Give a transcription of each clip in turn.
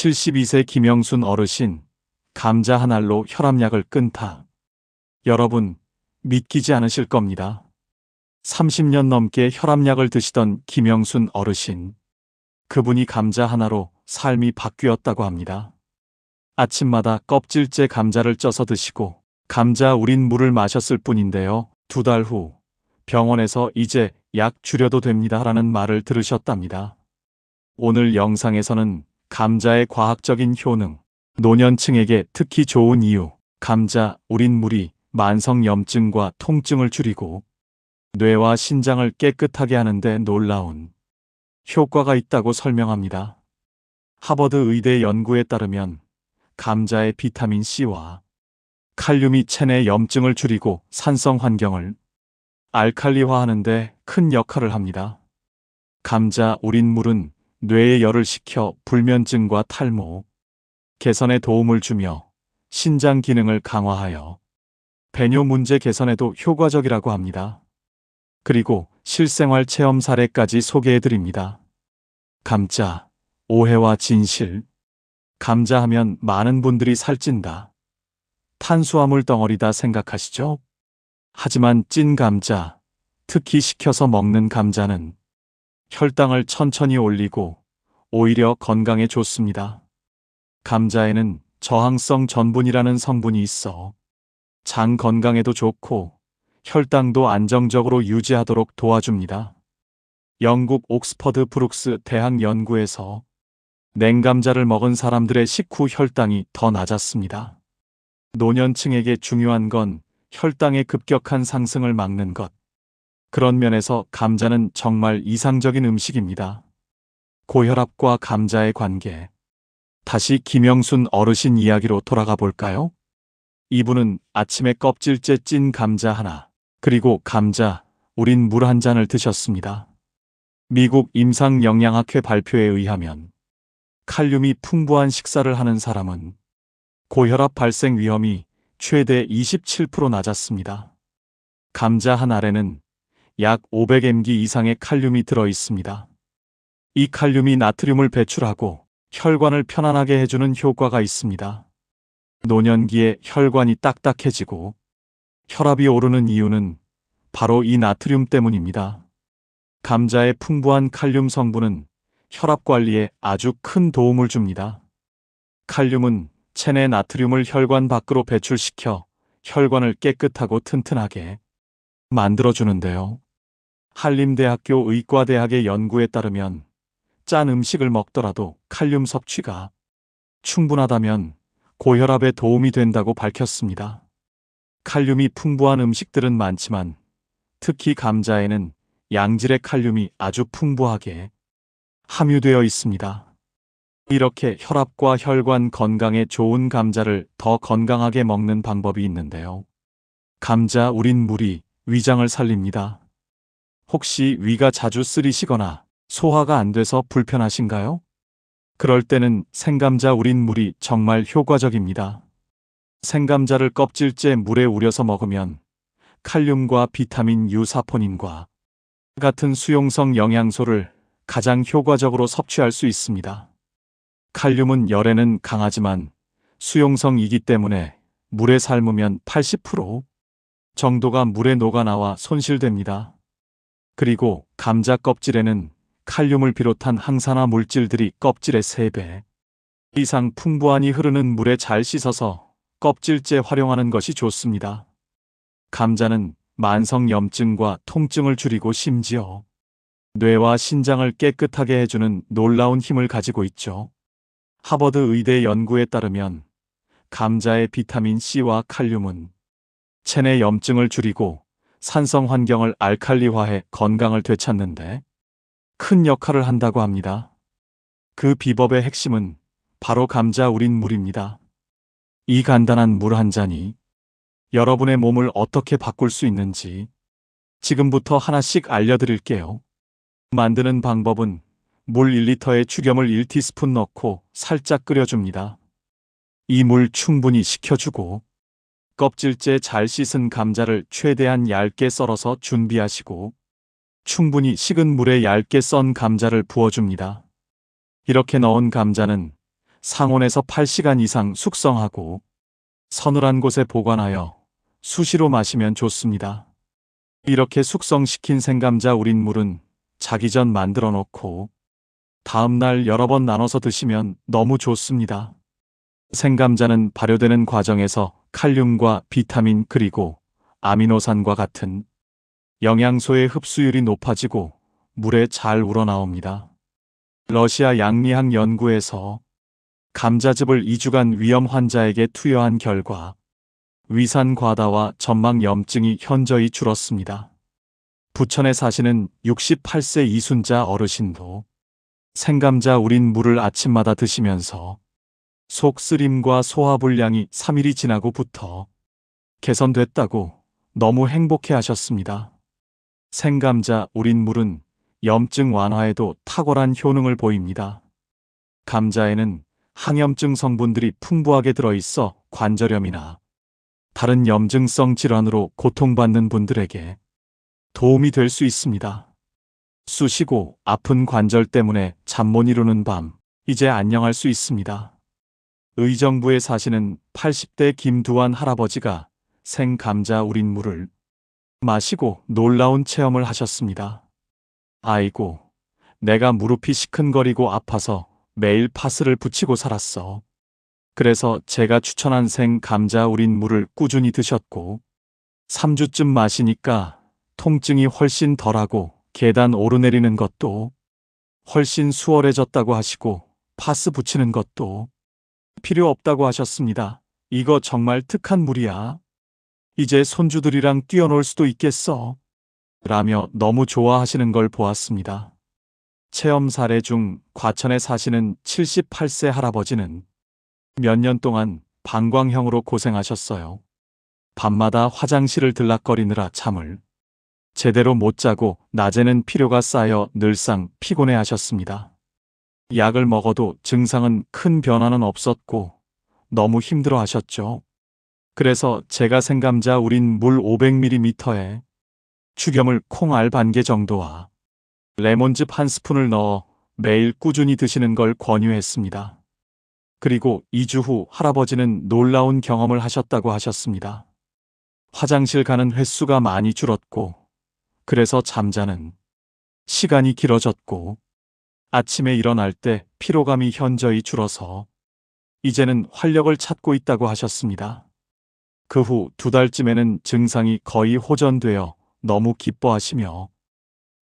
72세 김영순 어르신, 감자 한 알로 혈압약을 끈다. 여러분, 믿기지 않으실 겁니다. 30년 넘게 혈압약을 드시던 김영순 어르신. 그분이 감자 하나로 삶이 바뀌었다고 합니다. 아침마다 껍질째 감자를 쪄서 드시고 감자 우린 물을 마셨을 뿐인데요. 2달 후 병원에서 이제 약 줄여도 됩니다라는 말을 들으셨답니다. 오늘 영상에서는 감자의 과학적인 효능, 노년층에게 특히 좋은 이유, 감자 우린 물이 만성염증과 통증을 줄이고 뇌와 신장을 깨끗하게 하는데 놀라운 효과가 있다고 설명합니다. 하버드 의대 연구에 따르면 감자의 비타민 C와 칼륨이 체내 염증을 줄이고 산성 환경을 알칼리화하는데 큰 역할을 합니다. 감자 우린 물은 뇌의 열을 식혀 불면증과 탈모, 개선에 도움을 주며 신장 기능을 강화하여 배뇨 문제 개선에도 효과적이라고 합니다. 그리고 실생활 체험 사례까지 소개해드립니다. 감자, 오해와 진실. 감자하면 많은 분들이 살찐다, 탄수화물 덩어리다 생각하시죠? 하지만 찐 감자, 특히 식혀서 먹는 감자는 혈당을 천천히 올리고 오히려 건강에 좋습니다. 감자에는 저항성 전분이라는 성분이 있어 장 건강에도 좋고 혈당도 안정적으로 유지하도록 도와줍니다. 영국 옥스퍼드 브룩스 대학 연구에서 냉감자를 먹은 사람들의 식후 혈당이 더 낮았습니다. 노년층에게 중요한 건 혈당의 급격한 상승을 막는 것. 그런 면에서 감자는 정말 이상적인 음식입니다. 고혈압과 감자의 관계. 다시 김영순 어르신 이야기로 돌아가 볼까요? 이분은 아침에 껍질째 찐 감자 하나, 그리고 감자 우린 물 한 잔을 드셨습니다. 미국 임상영양학회 발표에 의하면 칼륨이 풍부한 식사를 하는 사람은 고혈압 발생 위험이 최대 27% 낮았습니다. 감자 한 알에는 약 500mg 이상의 칼륨이 들어 있습니다. 이 칼륨이 나트륨을 배출하고 혈관을 편안하게 해주는 효과가 있습니다. 노년기에 혈관이 딱딱해지고 혈압이 오르는 이유는 바로 이 나트륨 때문입니다. 감자의 풍부한 칼륨 성분은 혈압 관리에 아주 큰 도움을 줍니다. 칼륨은 체내 나트륨을 혈관 밖으로 배출시켜 혈관을 깨끗하고 튼튼하게 만들어주는데요. 한림대학교 의과대학의 연구에 따르면 짠 음식을 먹더라도 칼륨 섭취가 충분하다면 고혈압에 도움이 된다고 밝혔습니다. 칼륨이 풍부한 음식들은 많지만 특히 감자에는 양질의 칼륨이 아주 풍부하게 함유되어 있습니다. 이렇게 혈압과 혈관 건강에 좋은 감자를 더 건강하게 먹는 방법이 있는데요. 감자 우린 물이 위장을 살립니다. 혹시 위가 자주 쓰리시거나 소화가 안 돼서 불편하신가요? 그럴 때는 생감자 우린 물이 정말 효과적입니다. 생감자를 껍질째 물에 우려서 먹으면 칼륨과 비타민 유사포닌과 같은 수용성 영양소를 가장 효과적으로 섭취할 수 있습니다. 칼륨은 열에는 강하지만 수용성이기 때문에 물에 삶으면 80% 정도가 물에 녹아나와 손실됩니다. 그리고 감자 껍질에는 칼륨을 비롯한 항산화 물질들이 껍질의 3배 이상 풍부하니 흐르는 물에 잘 씻어서 껍질째 활용하는 것이 좋습니다. 감자는 만성염증과 통증을 줄이고 심지어 뇌와 신장을 깨끗하게 해주는 놀라운 힘을 가지고 있죠. 하버드 의대 연구에 따르면 감자의 비타민 C와 칼륨은 체내 염증을 줄이고 산성 환경을 알칼리화해 건강을 되찾는데 큰 역할을 한다고 합니다. 그 비법의 핵심은 바로 감자 우린 물입니다. 이 간단한 물 한 잔이 여러분의 몸을 어떻게 바꿀 수 있는지 지금부터 하나씩 알려드릴게요. 만드는 방법은 물 1리터에 죽염을 1티스푼 넣고 살짝 끓여줍니다. 이 물 충분히 식혀주고 껍질째 잘 씻은 감자를 최대한 얇게 썰어서 준비하시고 충분히 식은 물에 얇게 썬 감자를 부어줍니다. 이렇게 넣은 감자는 상온에서 8시간 이상 숙성하고 서늘한 곳에 보관하여 수시로 마시면 좋습니다. 이렇게 숙성시킨 생감자 우린 물은 자기 전 만들어 놓고 다음날 여러 번 나눠서 드시면 너무 좋습니다. 생감자는 발효되는 과정에서 칼륨과 비타민 그리고 아미노산과 같은 영양소의 흡수율이 높아지고 물에 잘 우러나옵니다. 러시아 양리학 연구에서 감자즙을 2주간 위염 환자에게 투여한 결과 위산 과다와 점막 염증이 현저히 줄었습니다. 부천에 사시는 68세 이순자 어르신도 생감자 우린 물을 아침마다 드시면서 속 쓰림과 소화불량이 3일이 지나고부터 개선됐다고 너무 행복해 하셨습니다. 생감자 우린 물은 염증 완화에도 탁월한 효능을 보입니다. 감자에는 항염증 성분들이 풍부하게 들어있어 관절염이나 다른 염증성 질환으로 고통받는 분들에게 도움이 될 수 있습니다. 쑤시고 아픈 관절 때문에 잠 못 이루는 밤, 이제 안녕할 수 있습니다. 의정부에 사시는 80대 김두환 할아버지가 생감자 우린 물을 마시고 놀라운 체험을 하셨습니다. 아이고, 내가 무릎이 시큰거리고 아파서 매일 파스를 붙이고 살았어. 그래서 제가 추천한 생감자 우린 물을 꾸준히 드셨고 3주쯤 마시니까 통증이 훨씬 덜하고 계단 오르내리는 것도 훨씬 수월해졌다고 하시고 파스 붙이는 것도 필요 없다고 하셨습니다. 이거 정말 특한 물이야. 이제 손주들이랑 뛰어놀 수도 있겠어. 라며 너무 좋아하시는 걸 보았습니다. 체험 사례 중 과천에 사시는 78세 할아버지는 몇 년 동안 방광형으로 고생하셨어요. 밤마다 화장실을 들락거리느라 잠을 제대로 못 자고 낮에는 피로가 쌓여 늘상 피곤해 하셨습니다. 약을 먹어도 증상은 큰 변화는 없었고 너무 힘들어 하셨죠. 그래서 제가 생감자 우린 물 500ml에 죽염을 콩알 반개 정도와 레몬즙 한 스푼을 넣어 매일 꾸준히 드시는 걸 권유했습니다. 그리고 2주 후 할아버지는 놀라운 경험을 하셨다고 하셨습니다. 화장실 가는 횟수가 많이 줄었고 그래서 잠자는 시간이 길어졌고 아침에 일어날 때 피로감이 현저히 줄어서 이제는 활력을 찾고 있다고 하셨습니다. 그 후 2달쯤에는 증상이 거의 호전되어 너무 기뻐하시며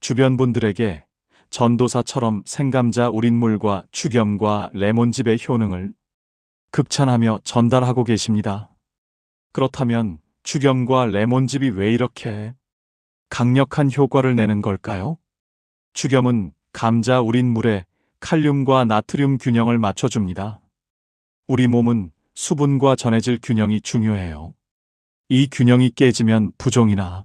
주변 분들에게 전도사처럼 생감자 우린 물과 죽염과 레몬즙의 효능을 극찬하며 전달하고 계십니다. 그렇다면 죽염과 레몬즙이 왜 이렇게 강력한 효과를 내는 걸까요? 죽염은 감자 우린 물에 칼륨과 나트륨 균형을 맞춰줍니다. 우리 몸은 수분과 전해질 균형이 중요해요. 이 균형이 깨지면 부종이나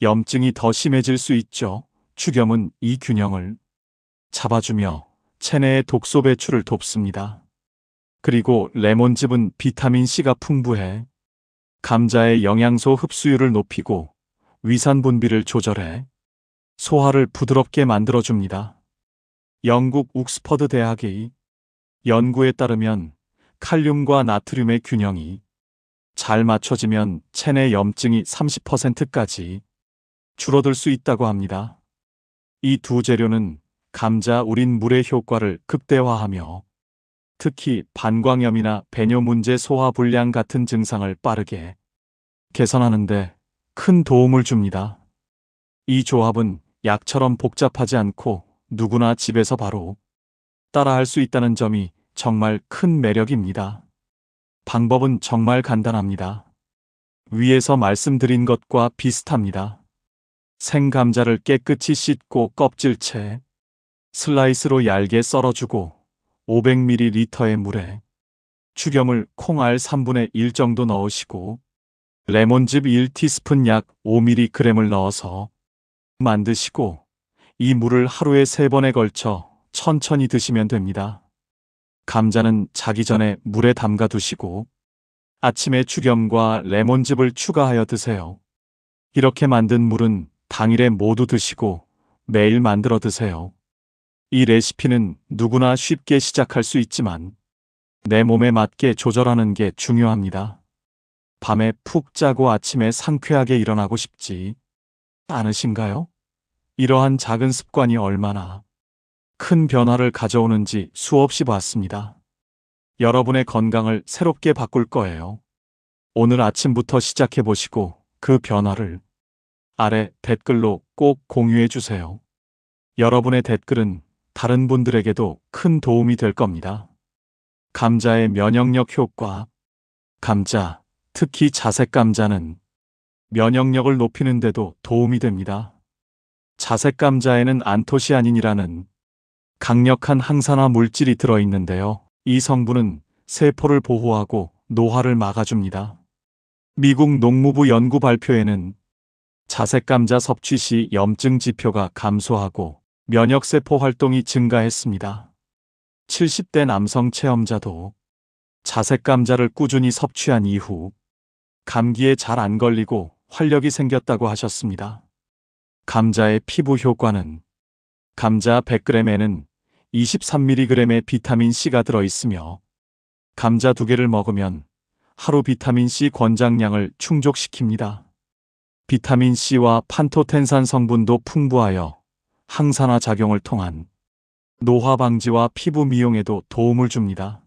염증이 더 심해질 수 있죠. 죽염은 이 균형을 잡아주며 체내의 독소 배출을 돕습니다. 그리고 레몬즙은 비타민C가 풍부해 감자의 영양소 흡수율을 높이고 위산 분비를 조절해 소화를 부드럽게 만들어줍니다. 영국 옥스퍼드 대학의 연구에 따르면 칼륨과 나트륨의 균형이 잘 맞춰지면 체내 염증이 30%까지 줄어들 수 있다고 합니다. 이 두 재료는 감자 우린 물의 효과를 극대화하며 특히 방광염이나 배뇨 문제, 소화불량 같은 증상을 빠르게 개선하는 데 큰 도움을 줍니다. 이 조합은 약처럼 복잡하지 않고 누구나 집에서 바로 따라할 수 있다는 점이 정말 큰 매력입니다. 방법은 정말 간단합니다. 위에서 말씀드린 것과 비슷합니다. 생감자를 깨끗이 씻고 껍질째 슬라이스로 얇게 썰어주고 500ml의 물에 죽염을 콩알 3분의 1 정도 넣으시고 레몬즙 1티스푼 약 5mg을 넣어서 만드시고 이 물을 하루에 3번에 걸쳐 천천히 드시면 됩니다. 감자는 자기 전에 물에 담가 두시고 아침에 죽염과 레몬즙을 추가하여 드세요. 이렇게 만든 물은 당일에 모두 드시고 매일 만들어 드세요. 이 레시피는 누구나 쉽게 시작할 수 있지만 내 몸에 맞게 조절하는 게 중요합니다. 밤에 푹 자고 아침에 상쾌하게 일어나고 싶지 않으신가요? 이러한 작은 습관이 얼마나 큰 변화를 가져오는지 수없이 봤습니다. 여러분의 건강을 새롭게 바꿀 거예요. 오늘 아침부터 시작해 보시고 그 변화를 아래 댓글로 꼭 공유해 주세요. 여러분의 댓글은 다른 분들에게도 큰 도움이 될 겁니다. 감자의 면역력 효과. 감자, 특히 자색 감자는 면역력을 높이는 데도 도움이 됩니다. 자색 감자에는 안토시아닌이라는 강력한 항산화 물질이 들어있는데요. 이 성분은 세포를 보호하고 노화를 막아줍니다. 미국 농무부 연구 발표에는 자색 감자 섭취 시 염증 지표가 감소하고 면역세포 활동이 증가했습니다. 70대 남성 체험자도 자색 감자를 꾸준히 섭취한 이후 감기에 잘 안 걸리고 활력이 생겼다고 하셨습니다. 감자의 피부 효과는 감자 100g에는 23mg의 비타민C가 들어있으며 감자 2개를 먹으면 하루 비타민C 권장량을 충족시킵니다. 비타민C와 판토텐산 성분도 풍부하여 항산화 작용을 통한 노화 방지와 피부 미용에도 도움을 줍니다.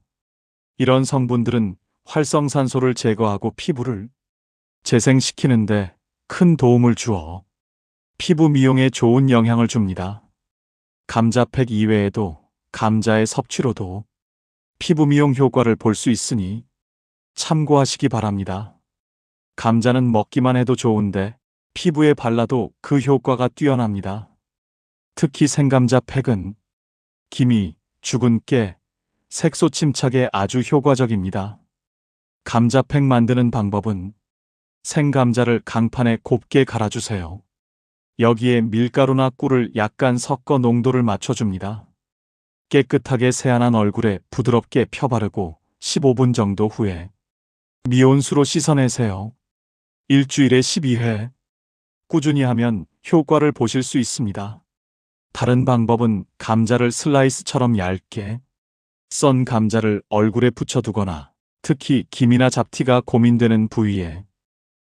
이런 성분들은 활성산소를 제거하고 피부를 재생시키는데 큰 도움을 주어 피부 미용에 좋은 영향을 줍니다. 감자팩 이외에도 감자의 섭취로도 피부 미용 효과를 볼 수 있으니 참고하시기 바랍니다. 감자는 먹기만 해도 좋은데 피부에 발라도 그 효과가 뛰어납니다. 특히 생감자 팩은 기미, 죽은 깨, 색소 침착에 아주 효과적입니다. 감자팩 만드는 방법은 생감자를 강판에 곱게 갈아주세요. 여기에 밀가루나 꿀을 약간 섞어 농도를 맞춰줍니다. 깨끗하게 세안한 얼굴에 부드럽게 펴바르고 15분 정도 후에 미온수로 씻어내세요. 일주일에 12회 꾸준히 하면 효과를 보실 수 있습니다. 다른 방법은 감자를 슬라이스처럼 얇게 썬 감자를 얼굴에 붙여두거나 특히 기미나 잡티가 고민되는 부위에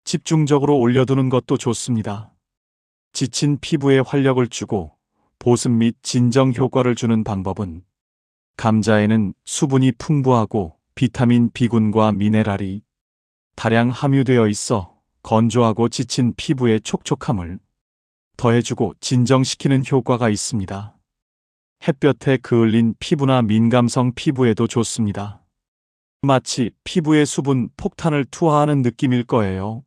집중적으로 올려두는 것도 좋습니다. 지친 피부에 활력을 주고 보습 및 진정 효과를 주는 방법은 감자에는 수분이 풍부하고 비타민 B군과 미네랄이 다량 함유되어 있어 건조하고 지친 피부의 촉촉함을 더해주고 진정시키는 효과가 있습니다. 햇볕에 그을린 피부나 민감성 피부에도 좋습니다. 마치 피부에 수분 폭탄을 투하하는 느낌일 거예요.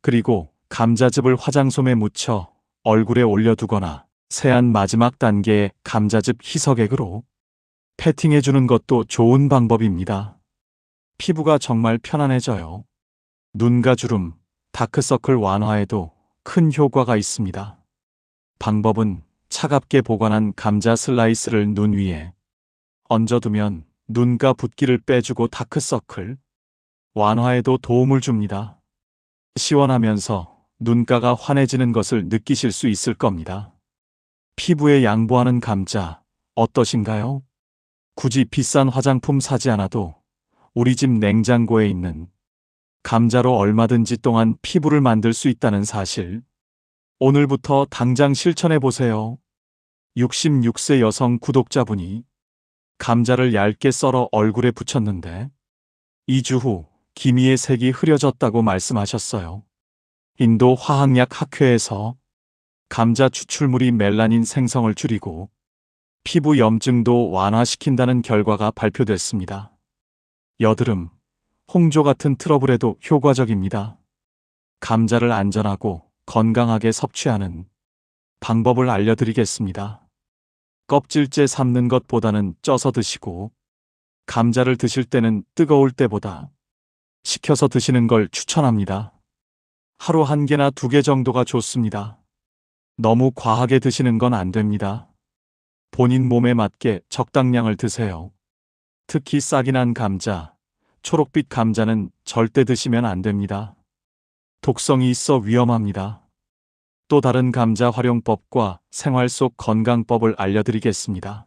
그리고 감자즙을 화장솜에 묻혀 얼굴에 올려두거나 세안 마지막 단계에 감자즙 희석액으로 패팅해주는 것도 좋은 방법입니다. 피부가 정말 편안해져요. 눈가 주름, 다크서클 완화에도 큰 효과가 있습니다. 방법은 차갑게 보관한 감자 슬라이스를 눈 위에 얹어두면 눈가 붓기를 빼주고 다크서클 완화에도 도움을 줍니다. 시원하면서 눈가가 환해지는 것을 느끼실 수 있을 겁니다. 피부에 양보하는 감자 어떠신가요? 굳이 비싼 화장품 사지 않아도 우리 집 냉장고에 있는 감자로 얼마든지 동안 피부를 만들 수 있다는 사실. 오늘부터 당장 실천해 보세요. 66세 여성 구독자분이 감자를 얇게 썰어 얼굴에 붙였는데 2주 후 기미의 색이 흐려졌다고 말씀하셨어요. 인도 화학약 학회에서 감자 추출물이 멜라닌 생성을 줄이고 피부 염증도 완화시킨다는 결과가 발표됐습니다. 여드름, 홍조 같은 트러블에도 효과적입니다. 감자를 안전하고 건강하게 섭취하는 방법을 알려드리겠습니다. 껍질째 삶는 것보다는 쪄서 드시고 감자를 드실 때는 뜨거울 때보다 식혀서 드시는 걸 추천합니다. 하루 1개나 2개 정도가 좋습니다. 너무 과하게 드시는 건 안 됩니다. 본인 몸에 맞게 적당량을 드세요. 특히 싹이 난 감자, 초록빛 감자는 절대 드시면 안 됩니다. 독성이 있어 위험합니다. 또 다른 감자 활용법과 생활 속 건강법을 알려드리겠습니다.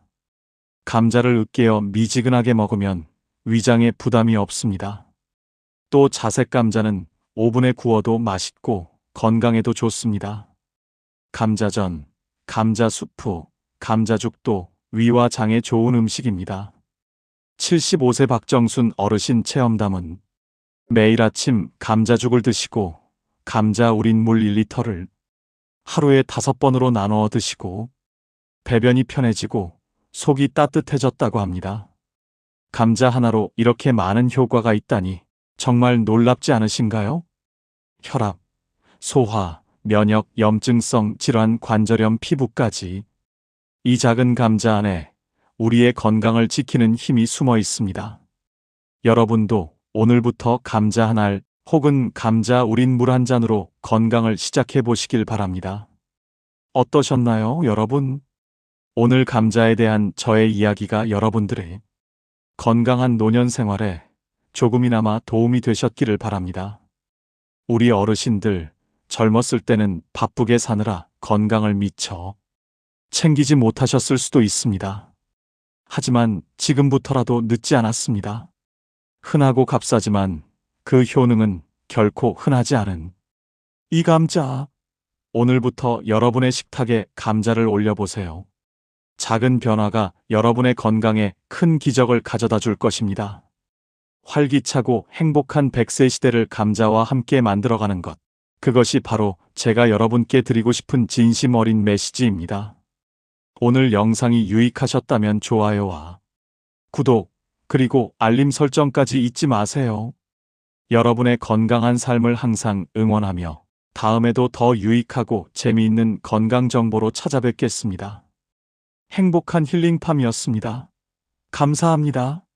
감자를 으깨어 미지근하게 먹으면 위장에 부담이 없습니다. 또 자색 감자는 오븐에 구워도 맛있고 건강에도 좋습니다. 감자전, 감자 수프, 감자죽도 위와 장에 좋은 음식입니다. 75세 박정순 어르신 체험담은 매일 아침 감자죽을 드시고 감자 우린 물 1리터를 하루에 5번으로 나누어 드시고 배변이 편해지고 속이 따뜻해졌다고 합니다. 감자 하나로 이렇게 많은 효과가 있다니 정말 놀랍지 않으신가요? 혈압, 소화, 면역, 염증성 질환, 관절염, 피부까지 이 작은 감자 안에 우리의 건강을 지키는 힘이 숨어 있습니다. 여러분도 오늘부터 감자 한 알 혹은 감자 우린 물 한 잔으로 건강을 시작해 보시길 바랍니다. 어떠셨나요, 여러분? 오늘 감자에 대한 저의 이야기가 여러분들의 건강한 노년 생활에 조금이나마 도움이 되셨기를 바랍니다. 우리 어르신들 젊었을 때는 바쁘게 사느라 건강을 미처 챙기지 못하셨을 수도 있습니다. 하지만 지금부터라도 늦지 않았습니다. 흔하고 값싸지만 그 효능은 결코 흔하지 않은 이 감자. 오늘부터 여러분의 식탁에 감자를 올려보세요. 작은 변화가 여러분의 건강에 큰 기적을 가져다 줄 것입니다. 활기차고 행복한 100세 시대를 감자와 함께 만들어가는 것. 그것이 바로 제가 여러분께 드리고 싶은 진심 어린 메시지입니다. 오늘 영상이 유익하셨다면 좋아요와 구독, 그리고 알림 설정까지 잊지 마세요. 여러분의 건강한 삶을 항상 응원하며 다음에도 더 유익하고 재미있는 건강 정보로 찾아뵙겠습니다. 행복한 힐링팜이었습니다. 감사합니다.